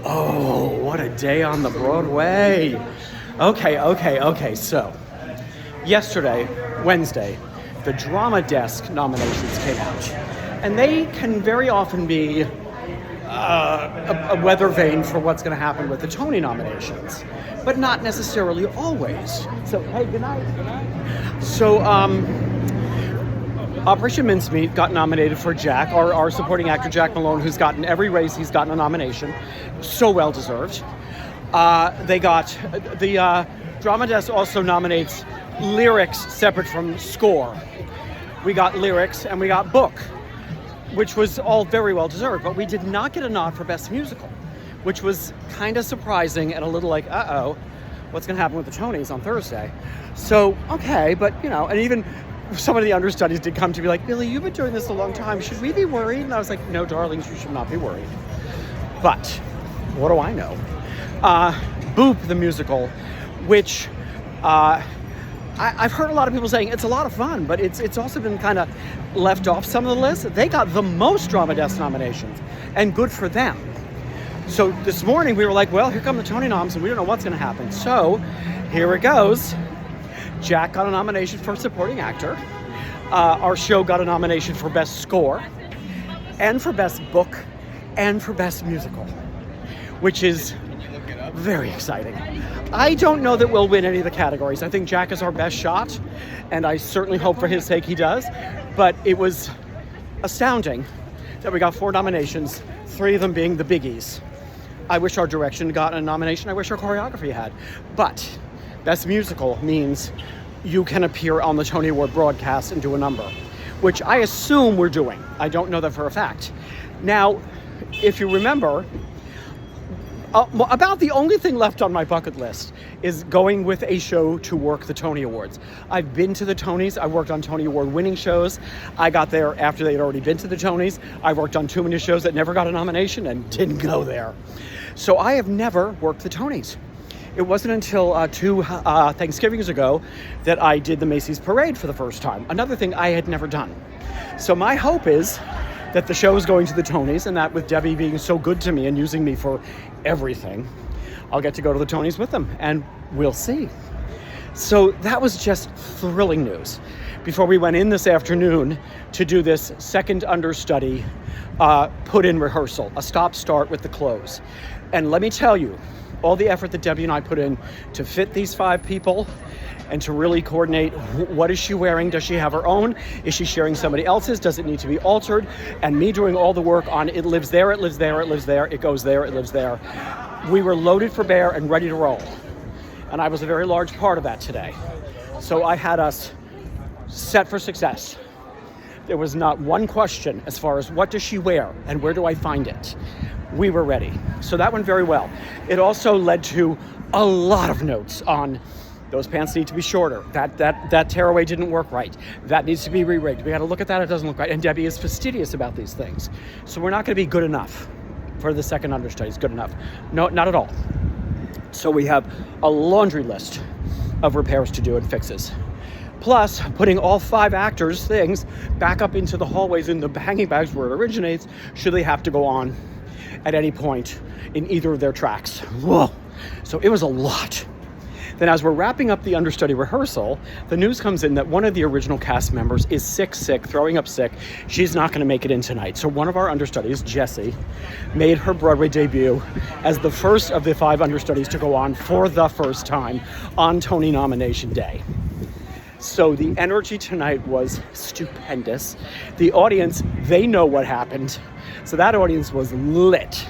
Oh, what a day on the Broadway. Okay. So, yesterday, Wednesday, the Drama Desk nominations came out. And they can very often be a weather vane for what's going to happen with the Tony nominations, but not necessarily always. So, hey, good night. So, Operation Mincemeat got nominated for Jack, our supporting actor Jack Malone, who's gotten every race, he's gotten a nomination. So well deserved. They got, the Drama Desk also nominates lyrics separate from score. We got lyrics and we got book, which was all very well deserved, but we did not get a nod for Best Musical, which was kind of surprising and a little like, what's going to happen with the Tonys on Thursday? So, okay, but, and even some of the understudies did come to me like, Billy, you've been doing this a long time. Should we be worried? And I was like, no, darlings, you should not be worried. But what do I know? Boop, the musical, which I've heard a lot of people saying it's a lot of fun, but it's also been kind of left off some of the lists. They got the most Drama Desk nominations, and good for them. So this morning we were like, well, here come the Tony noms, and we don't know what's going to happen. So here it goes. Jack got a nomination for supporting actor. Our show got a nomination for Best Score, and for Best Book, and for Best Musical, which is very exciting. I don't know that we'll win any of the categories. I think Jack is our best shot, and I certainly hope for his sake he does. But it was astounding that we got 4 nominations, 3 of them being the biggies. I wish our direction got a nomination. I wish our choreography had. But Best Musical means you can appear on the Tony Award broadcast and do a number, which I assume we're doing. I don't know that for a fact. Now, if you remember, about the only thing left on my bucket list is going with a show to work the Tony Awards. I've been to the Tonys. I worked on Tony Award winning shows. I got there after they'd already been to the Tonys. I worked on too many shows that never got a nomination and didn't go there. So I have never worked the Tonys. It wasn't until 2 Thanksgivings ago that I did the Macy's Parade for the first time. Another thing I had never done. So my hope is that the show is going to the Tonys, and that with Debbie being so good to me and using me for everything, I'll get to go to the Tonys with them, and we'll see. So that was just thrilling news. Before we went in this afternoon to do this second understudy put-in rehearsal, a stop-start with the close. And let me tell you, all the effort that Debbie and I put in to fit these 5 people and to really coordinate what is she wearing, does she have her own, is she sharing somebody else's, does it need to be altered, and me doing all the work on it lives there, it lives there, it lives there, it goes there, it lives there. We were loaded for bear and ready to roll. And I was a very large part of that today. So I had us set for success. There was not one question as far as what does she wear and where do I find it. We were ready. So that went very well. It also led to a lot of notes on those pants need to be shorter. That tearaway didn't work right. That needs to be re-rigged. We got to look at that. It doesn't look right. And Debbie is fastidious about these things. So we're not going to be good enough for the second understudy. It's good enough. No, not at all. So we have a laundry list of repairs to do and fixes. Plus, putting all 5 actors' things back up into the hallways in the hanging bags where it originates, should they have to go on at any point in either of their tracks. Whoa. So it was a lot. Then as we're wrapping up the understudy rehearsal, the news comes in that one of the original cast members is sick, throwing up sick. She's not going to make it in tonight. So one of our understudies, Jessie, made her Broadway debut as the first of the 5 understudies to go on for the first time on Tony nomination day. So the energy tonight was stupendous. The audience, they know what happened. So that audience was lit.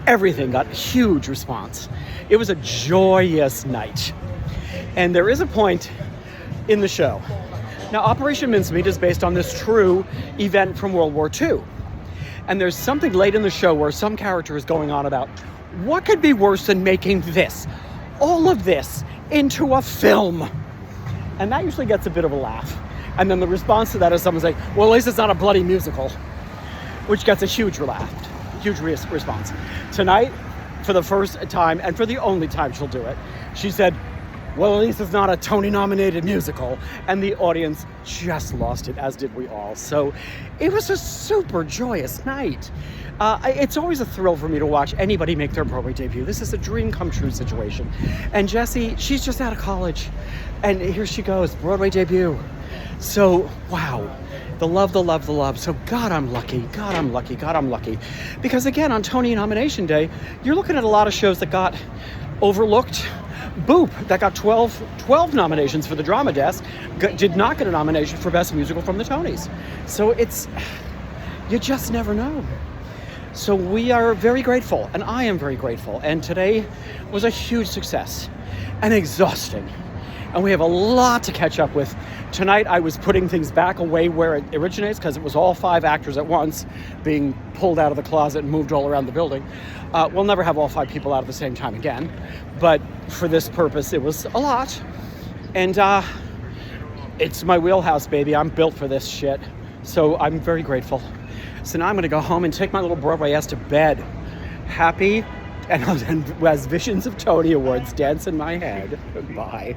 Everything got huge response. It was a joyous night. And there is a point in the show. Now, Operation Mincemeat is based on this true event from World War II. And there's something late in the show where some character is going on about what could be worse than making this, all of this, into a film. And that usually gets a bit of a laugh. And then the response to that is someone saying, well, at least it's not a bloody musical, which gets a huge response. Tonight, for the first time, and for the only time she'll do it, she said, well, at least it's not a Tony-nominated musical. And the audience just lost it, as did we all. So it was a super joyous night. It's always a thrill for me to watch anybody make their Broadway debut. This is a dream come true situation. And Jessie, she's just out of college. And here she goes, Broadway debut. So, wow. The love, the love, the love. So God, I'm lucky. God, I'm lucky. God, I'm lucky. Because again, on Tony nomination day, you're looking at a lot of shows that got overlooked. Boop, that got 12 nominations for the Drama Desk, did not get a nomination for Best Musical from the Tonys. So you just never know. So we are very grateful, and I am very grateful. And today was a huge success and exhausting. And we have a lot to catch up with. Tonight I was putting things back away where it originates because it was all 5 actors at once being pulled out of the closet and moved all around the building. We'll never have all 5 people out at the same time again. But for this purpose, it was a lot. And it's my wheelhouse, baby. I'm built for this shit. So I'm very grateful. So now I'm going to go home and take my little Broadway ass to bed. Happy and as visions of Tony Awards dance in my head. Bye.